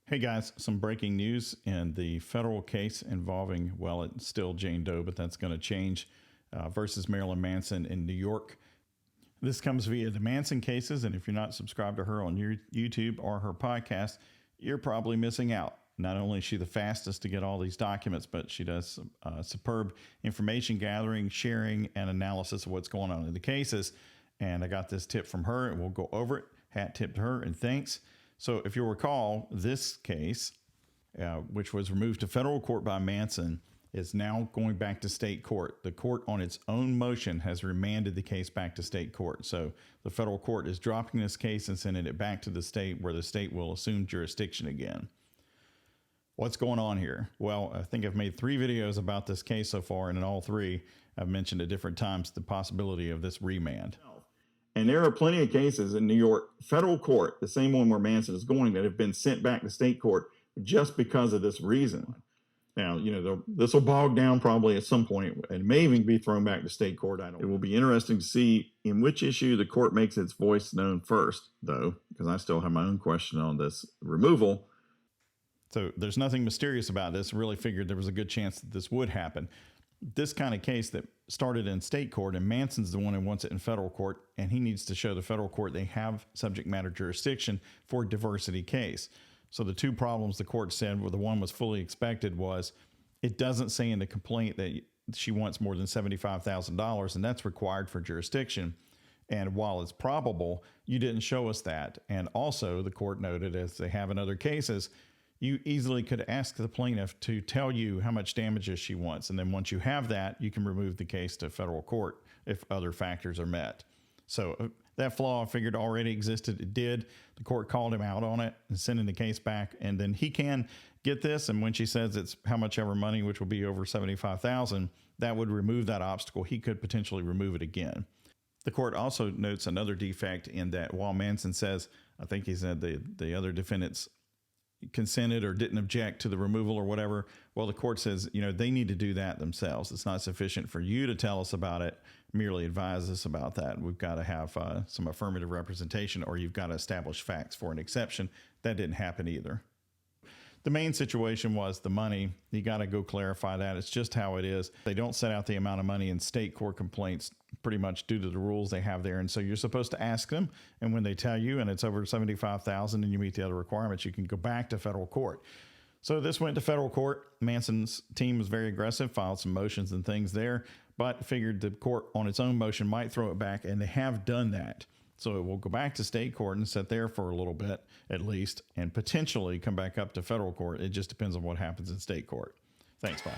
Hey guys, some breaking news in the federal case involving, well, it's still Jane Doe, but that's going to change, versus Marilyn Manson in New York. This comes via the Manson cases, and if you're not subscribed to her on your YouTube or her podcast, you're probably missing out. Not only is she the fastest to get all these documents, but she does superb information gathering, sharing, and analysis of what's going on in the cases. And I got this tip from her, and we'll go over it. Hat tip to her, and thanks. So if you'll recall, this case, which was removed to federal court by Manson, is now going back to state court. The court on its own motion has remanded the case back to state court. So the federal court is dropping this case and sending it back to the state, where the state will assume jurisdiction again. What's going on here? Well, I think I've made 3 videos about this case so far, and in all 3, I've mentioned at different times the possibility of this remand. And there are plenty of cases in New York federal court, the same one where Manson is going, that have been sent back to state court just because of this reason. Now, this will bog down probably at some point and may even be thrown back to state court. It will be interesting to see in which issue the court makes its voice known first, though, because I still have my own question on this removal. So there's nothing mysterious about this. Really figured there was a good chance that this would happen. This kind of case that started in state court, and Manson's the one who wants it in federal court, and he needs to show the federal court they have subject matter jurisdiction for a diversity case. So the 2 problems the court said, well, the one was fully expected, was it doesn't say in the complaint that she wants more than $75,000, and that's required for jurisdiction. And while it's probable, you didn't show us that. And also the court noted, as they have in other cases, you easily could ask the plaintiff to tell you how much damages she wants. And then once you have that, you can remove the case to federal court if other factors are met. So that flaw I figured already existed. It did. The court called him out on it and sending the case back. And then he can get this. And when she says it's how much ever money, which will be over $75,000, that would remove that obstacle. He could potentially remove it again. The court also notes another defect in that while Manson says, I think he said the other defendants consented or didn't object to the removal or whatever. Well, the court says, they need to do that themselves. It's not sufficient for you to tell us about it, merely advise us about that. We've got to have some affirmative representation, or you've got to establish facts for an exception. That didn't happen either. The main situation was the money. You got to go clarify that. It's just how it is. They don't set out the amount of money in state court complaints, pretty much due to the rules they have there. And so you're supposed to ask them. And when they tell you, and it's over $75,000 and you meet the other requirements, you can go back to federal court. So this went to federal court. Manson's team was very aggressive, filed some motions and things there, but figured the court on its own motion might throw it back. And they have done that. So it will go back to state court and sit there for a little bit at least, and potentially come back up to federal court. It just depends on what happens in state court. Thanks, bye.